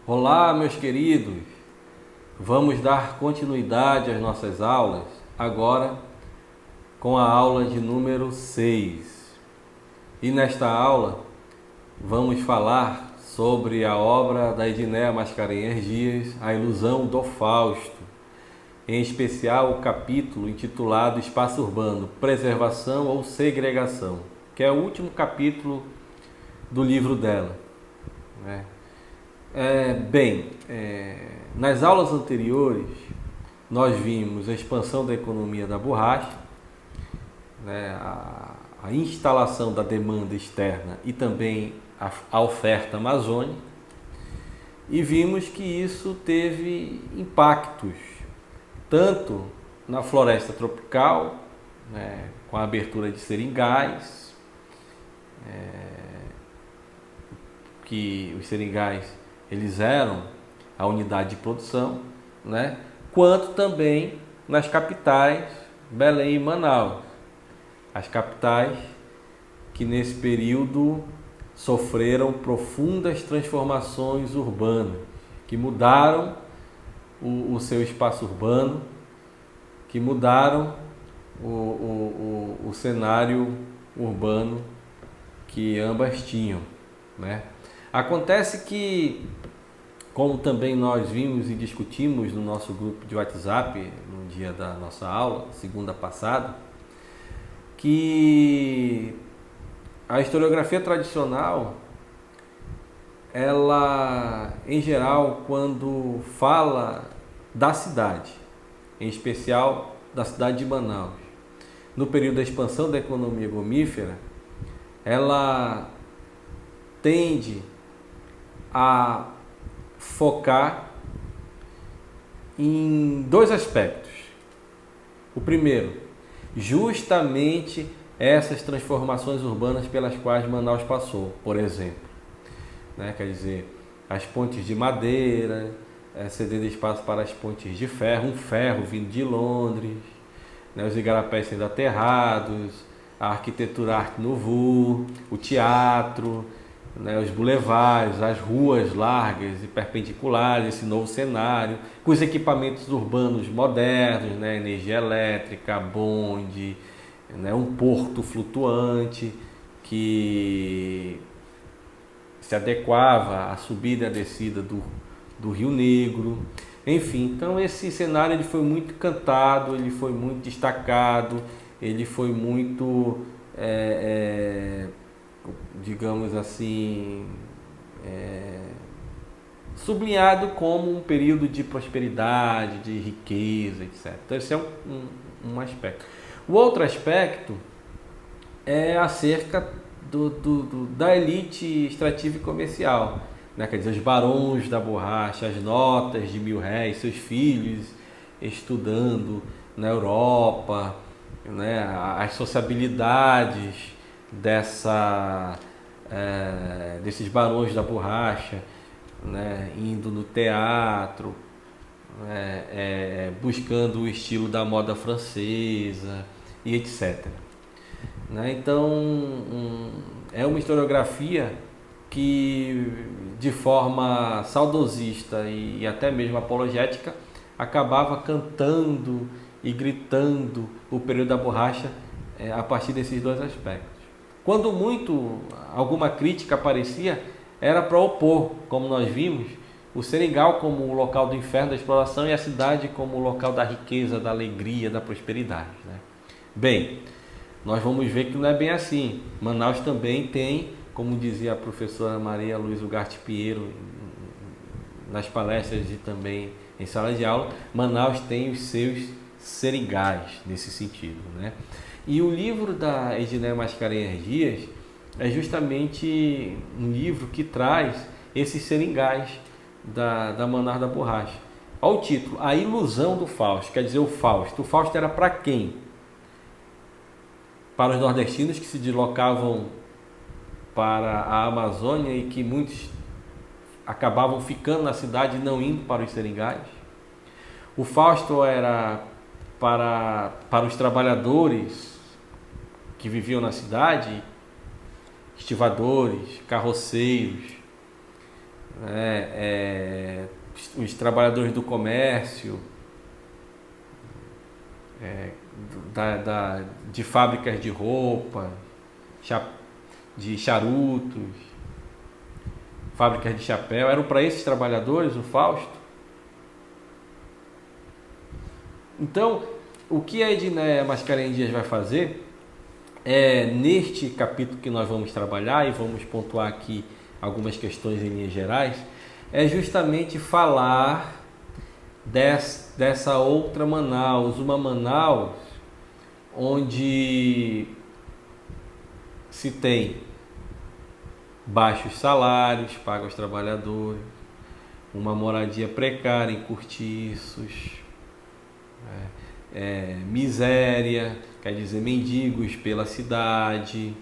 Olá, meus queridos! Vamos dar continuidade às nossas aulas, agora com a aula de número 6. E nesta aula vamos falar sobre a obra da Ednéa Mascarenhas Dias, A Ilusão do Fausto, em especial o capítulo intitulado Espaço Urbano, Preservação ou Segregação, que é o último capítulo do livro dela, né? Nas aulas anteriores nós vimos a expansão da economia da borracha, né, a instalação da demanda externa e também a oferta amazônica, e vimos que isso teve impactos tanto na floresta tropical, né, com a abertura de seringais, que os seringais eles eram a unidade de produção, né? Quanto também nas capitais, Belém e Manaus. As capitais que nesse período sofreram profundas transformações urbanas, que mudaram o seu espaço urbano, que mudaram o cenário urbano que ambas tinham, né? Acontece que, como também nós vimos e discutimos no nosso grupo de WhatsApp no dia da nossa aula, segunda passada, que a historiografia tradicional, ela, em geral, quando fala da cidade, em especial da cidade de Manaus, no período da expansão da economia gomífera, ela tende a focar em dois aspectos. O primeiro, justamente essas transformações urbanas pelas quais Manaus passou, por exemplo, né? Quer dizer, as pontes de madeira, cedendo espaço para as pontes de ferro, um ferro vindo de Londres, né? Os igarapés sendo aterrados, a arquitetura Arte Nouveau, o teatro, né, os bulevares, as ruas largas e perpendiculares, esse novo cenário, com os equipamentos urbanos modernos, né, energia elétrica, bonde, né, um porto flutuante que se adequava à subida e à descida do Rio Negro. Enfim, então esse cenário ele foi muito cantado, ele foi muito destacado, ele foi muito digamos assim, sublinhado como um período de prosperidade, de riqueza, etc. Então esse é um aspecto. O outro aspecto é acerca da elite extrativa e comercial, né? Quer dizer, os barões da borracha, as notas de R$ 1.000, seus filhos estudando na Europa, né? As sociabilidades desses barões da borracha, né, indo no teatro, buscando o estilo da moda francesa e etc. Né? Então, é uma historiografia que, de forma saudosista e até mesmo apologética, acabava cantando e gritando o período da borracha a partir desses dois aspectos. Quando muito alguma crítica aparecia, era para opor, como nós vimos, o seringal como o local do inferno da exploração e a cidade como o local da riqueza, da alegria, da prosperidade, né? Bem, nós vamos ver que não é bem assim. Manaus também tem, como dizia a professora Maria Luiz Ugarte Pinheiro nas palestras e também em sala de aula, Manaus tem os seus seringais nesse sentido, né? E o livro da Ednéa Mascarenhas Dias é justamente um livro que traz esses seringais da Manaus da Borracha. Olha o título, A Ilusão do Fausto, quer dizer o Fausto. O Fausto era para quem? Para os nordestinos que se deslocavam para a Amazônia e que muitos acabavam ficando na cidade e não indo para os seringais. O Fausto era para os trabalhadores que viviam na cidade, estivadores, carroceiros, os trabalhadores do comércio, de fábricas de roupa, de charutos, fábricas de chapéu, eram para esses trabalhadores o Fausto. Então, o que a Edneia Mascarenhas Dias vai fazer neste capítulo que nós vamos trabalhar, e vamos pontuar aqui algumas questões em linhas gerais, é justamente falar dessa outra Manaus, uma Manaus onde se tem baixos salários pagos aos trabalhadores, uma moradia precária em cortiços, miséria, quer dizer, mendigos pela cidade,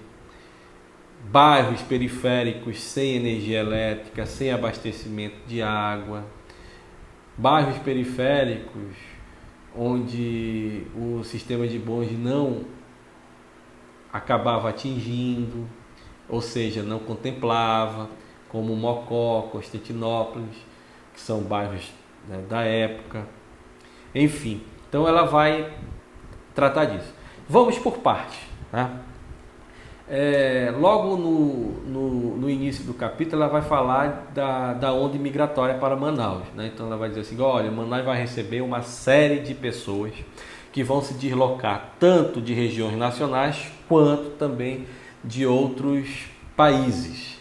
bairros periféricos sem energia elétrica, sem abastecimento de água, bairros periféricos onde o sistema de bonde não acabava atingindo, ou seja, não contemplava, como Mocó, Constantinópolis, que são bairros, né, da época. Enfim, então ela vai tratar disso. Vamos por partes, tá? Logo no início do capítulo, ela vai falar da onda migratória para Manaus, né? Então ela vai dizer assim, olha, Manaus vai receber uma série de pessoas que vão se deslocar tanto de regiões nacionais quanto também de outros países,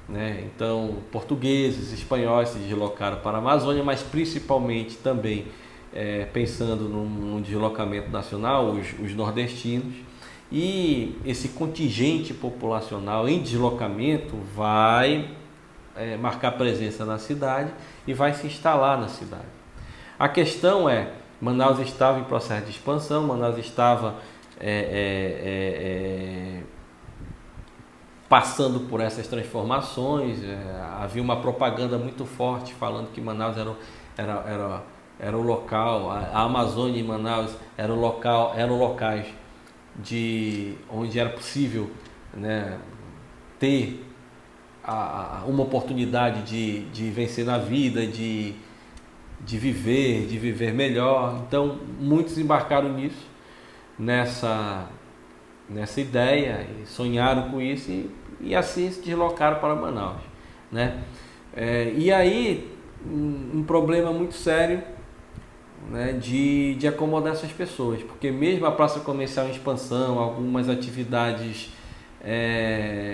né? Então portugueses, espanhóis se deslocaram para a Amazônia, mas principalmente também pensando num deslocamento nacional, os nordestinos. E esse contingente populacional em deslocamento vai marcar presença na cidade e vai se instalar na cidade. A questão Manaus estava em processo de expansão, Manaus estava passando por essas transformações, havia uma propaganda muito forte falando que Manaus era o local, a Amazônia e Manaus eram locais onde era possível, né, ter uma oportunidade de vencer na vida, de viver melhor. Então muitos embarcaram nessa ideia, e sonharam com isso e assim se deslocaram para Manaus, né? E aí um problema muito sério, né, de acomodar essas pessoas, porque mesmo a praça comercial em expansão, algumas atividades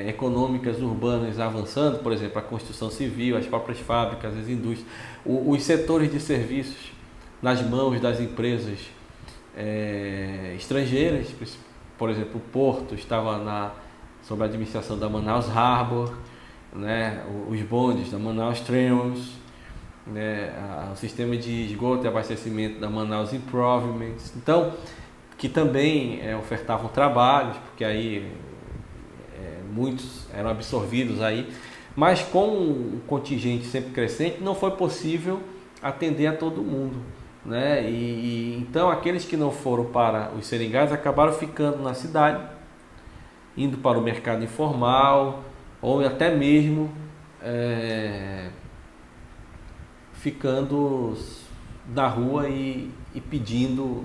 econômicas urbanas avançando, por exemplo, a construção civil, as próprias fábricas, as indústrias, os setores de serviços nas mãos das empresas estrangeiras, por exemplo, o porto estava sob a administração da Manaus Harbor, né, os bondes da Manaus Trams, né, o sistema de esgoto e abastecimento da Manaus Improvements, então, que também ofertavam trabalhos, porque aí muitos eram absorvidos aí, mas com um contingente sempre crescente não foi possível atender a todo mundo, né? E então aqueles que não foram para os seringais acabaram ficando na cidade, indo para o mercado informal ou até mesmo ficando na rua e pedindo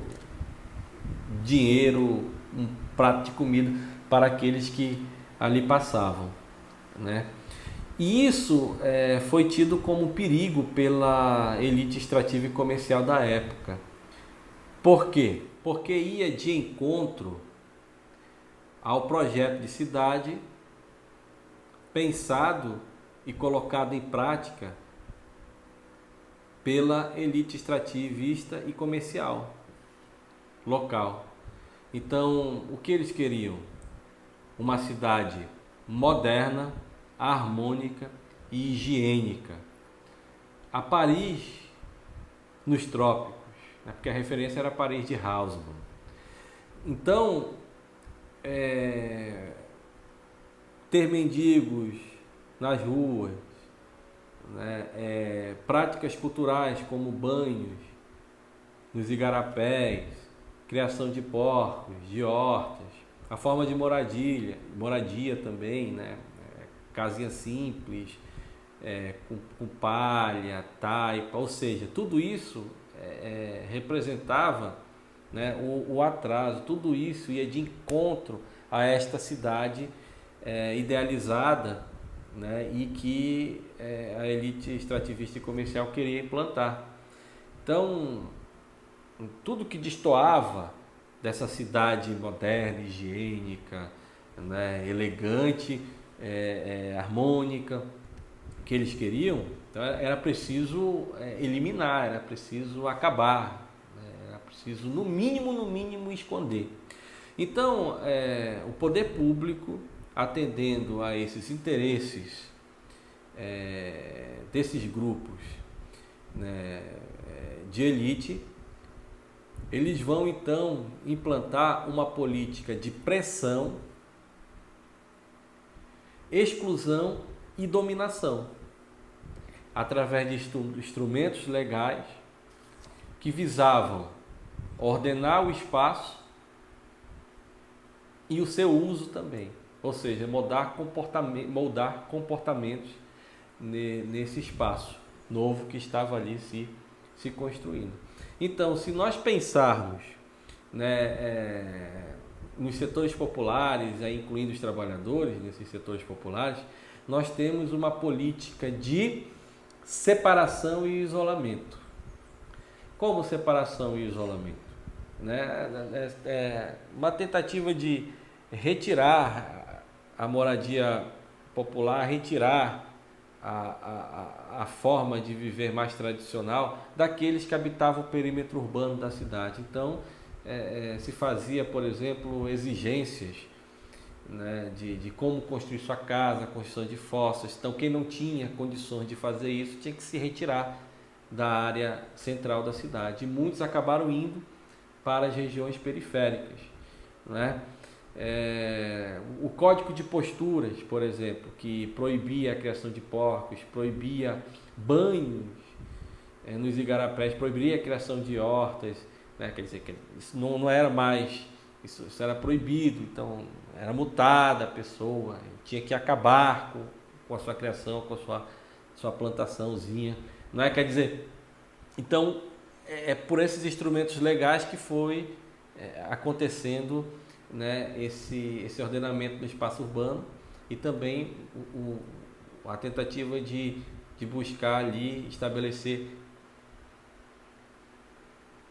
dinheiro, um prato de comida para aqueles que ali passavam, né? E isso foi tido como perigo pela elite extrativa e comercial da época. Por quê? Porque ia de encontro ao projeto de cidade pensado e colocado em prática pela elite extrativista e comercial local. Então, o que eles queriam? Uma cidade moderna, harmônica e higiênica. A Paris nos trópicos, né? Porque a referência era Paris de Haussmann. Então, ter mendigos nas ruas, né? Práticas culturais como banhos nos igarapés, criação de porcos, de hortas, a forma de moradia também, né? Casinha simples, com palha, taipa, ou seja, tudo isso representava, né, o atraso, tudo isso ia de encontro a esta cidade idealizada, né, e que a elite extrativista e comercial queria implantar. Então, tudo que destoava dessa cidade moderna, higiênica, né, elegante, harmônica, que eles queriam, então era preciso eliminar, era preciso acabar, né, era preciso, no mínimo, esconder. Então, o poder público, atendendo a esses interesses desses grupos, né, de elite, eles vão então implantar uma política de pressão, exclusão e dominação, através de instrumentos legais que visavam ordenar o espaço e o seu uso também, ou seja, moldar comportamentos nesse espaço novo que estava ali se construindo. Então, se nós pensarmos, né, nos setores populares, aí incluindo os trabalhadores nesses setores populares, nós temos uma política de separação e isolamento. Como separação e isolamento? Né? Uma tentativa de retirar a moradia popular, retirar a forma de viver mais tradicional daqueles que habitavam o perímetro urbano da cidade. Então, se fazia, por exemplo, exigências, né, de como construir sua casa, construção de fossas. Então, quem não tinha condições de fazer isso tinha que se retirar da área central da cidade. E muitos acabaram indo para as regiões periféricas, né? O Código de Posturas, por exemplo, que proibia a criação de porcos, proibia banhos nos igarapés, proibia a criação de hortas, né? Quer dizer, que isso não era mais, isso era proibido, então era multada a pessoa, tinha que acabar com a sua criação, com a sua plantaçãozinha, não é? Quer dizer, então é por esses instrumentos legais que foi acontecendo, né, esse ordenamento do espaço urbano e também a tentativa de buscar ali estabelecer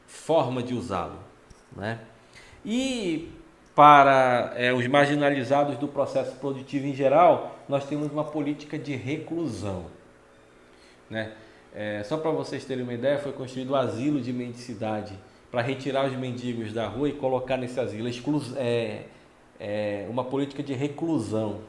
forma de usá-lo, né? E para os marginalizados do processo produtivo em geral, nós temos uma política de reclusão, né? Só para vocês terem uma ideia, foi construído um asilo de mendicidade para retirar os mendigos da rua e colocar nesse asilo. Uma política de reclusão,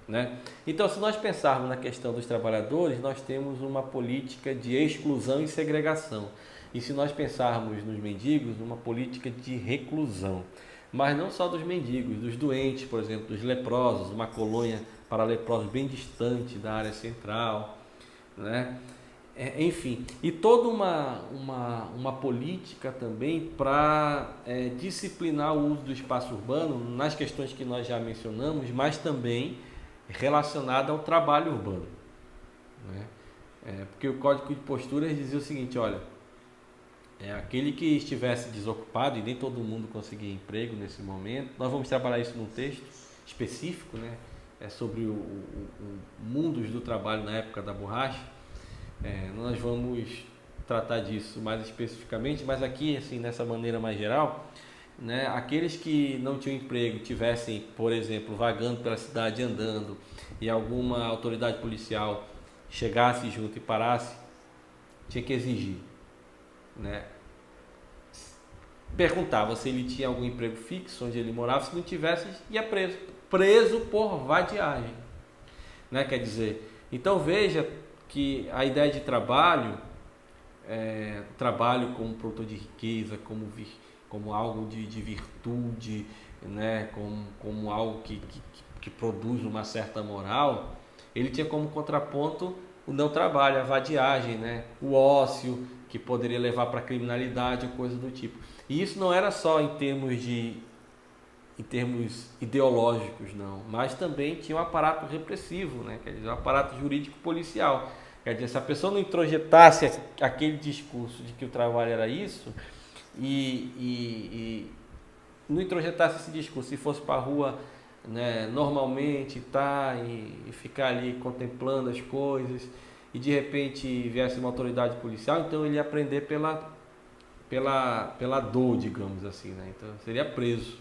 né? Então, se nós pensarmos na questão dos trabalhadores, nós temos uma política de exclusão e segregação. E se nós pensarmos nos mendigos, uma política de reclusão. Mas não só dos mendigos, dos doentes, por exemplo, dos leprosos, uma colônia para leprosos bem distante da área central, né? Enfim, e toda uma política também para disciplinar o uso do espaço urbano nas questões que nós já mencionamos, mas também relacionada ao trabalho urbano, né? Porque o Código de Posturas dizia o seguinte: olha, aquele que estivesse desocupado, e nem todo mundo conseguia emprego nesse momento, nós vamos trabalhar isso num texto específico, né? Sobre o mundos do trabalho na época da borracha. Nós vamos tratar disso mais especificamente, mas aqui, assim, nessa maneira mais geral, né, aqueles que não tinham emprego, tivessem, por exemplo, vagando pela cidade, andando, e alguma autoridade policial chegasse junto e parasse, tinha que exigir, né? Perguntava se ele tinha algum emprego fixo onde ele morava, se não tivesse, ia preso por vadiagem, né? Quer dizer, então veja que a ideia de trabalho como produtor de riqueza, como algo de virtude, né? como algo que produz uma certa moral, ele tinha como contraponto o não trabalho, a vadiagem, né? O ócio, que poderia levar para a criminalidade ou coisa do tipo. E isso não era só em termos de em termos ideológicos, não, mas também tinha um aparato repressivo, né? Quer dizer, um aparato jurídico policial. Quer dizer, se a pessoa não introjetasse aquele discurso de que o trabalho era isso e não introjetasse esse discurso e fosse para a rua, né, normalmente e ficar ali contemplando as coisas e de repente viesse uma autoridade policial, então ele ia aprender pela dor, digamos assim, né? Então seria preso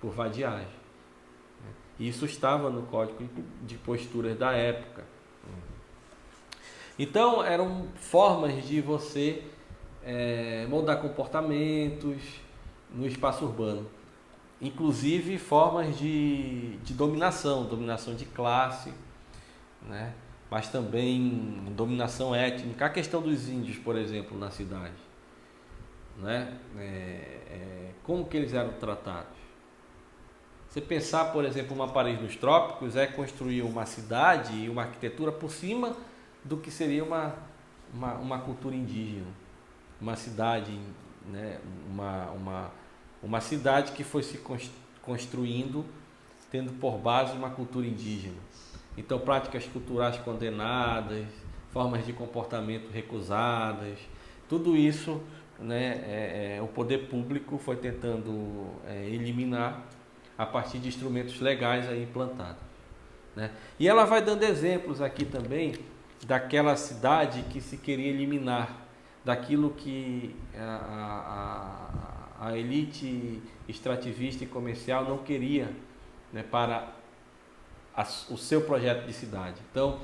por vadiagem. Isso estava no Código de Posturas da época. Então eram formas de você moldar comportamentos no espaço urbano, inclusive formas de dominação de classe, né? Mas também dominação étnica. A questão dos índios, por exemplo, na cidade, né? Como que eles eram tratados? Você pensar, por exemplo, uma Paris nos trópicos é construir uma cidade e uma arquitetura por cima do que seria uma cultura indígena, uma cidade, né? Uma cidade que foi se construindo tendo por base uma cultura indígena. Então, práticas culturais condenadas, formas de comportamento recusadas, tudo isso, né, o poder público foi tentando eliminar a partir de instrumentos legais aí implantados, né? E ela vai dando exemplos aqui também daquela cidade que se queria eliminar, daquilo que a elite extrativista e comercial não queria, né, para o seu projeto de cidade. Então,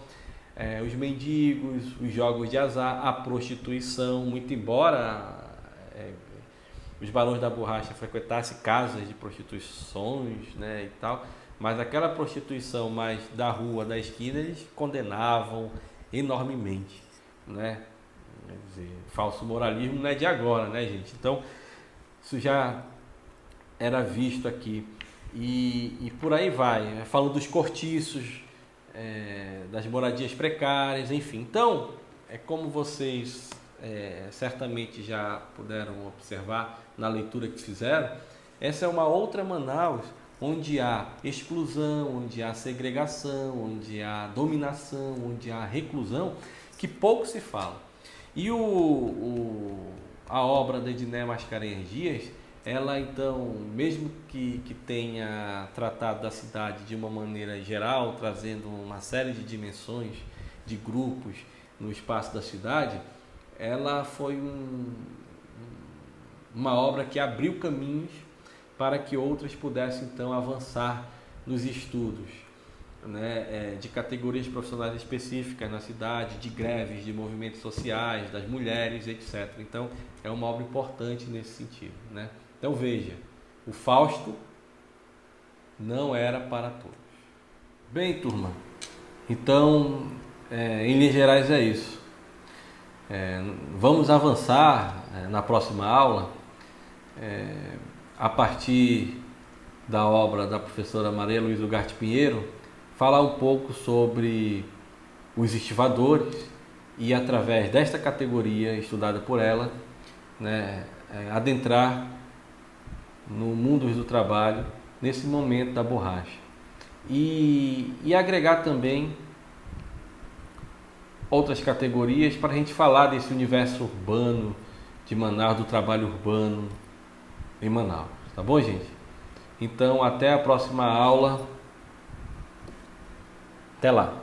os mendigos, os jogos de azar, a prostituição, muito embora os barões da borracha frequentassem casas de prostituições, né, e tal, mas aquela prostituição mais da rua, da esquina, eles condenavam enormemente, né? Quer dizer, falso moralismo não é de agora, né, gente? Então, isso já era visto aqui. E por aí vai, falando dos cortiços, das moradias precárias, enfim. Então, como vocês certamente já puderam observar na leitura que fizeram, essa é uma outra Manaus onde há exclusão, onde há segregação, onde há dominação, onde há reclusão, que pouco se fala. E a obra de Edné Mascarenhas Dias, ela então, mesmo que tenha tratado da cidade de uma maneira geral, trazendo uma série de dimensões, de grupos no espaço da cidade, ela foi uma obra que abriu caminhos para que outras pudessem então avançar nos estudos, né, de categorias profissionais específicas na cidade, de greves, de movimentos sociais, das mulheres, etc. Então, é uma obra importante nesse sentido, né? Então, veja, o Fausto não era para todos. Bem, turma, então, em linhas gerais é isso. Vamos avançar na próxima aula a partir da obra da professora Maria Luísa Ugarte Pinheiro, falar um pouco sobre os estivadores e, através desta categoria estudada por ela, né, adentrar no mundo do trabalho nesse momento da borracha e agregar também outras categorias para a gente falar desse universo urbano de Manaus, do trabalho urbano em Manaus. Tá bom, gente? Então, até a próxima aula. Até lá.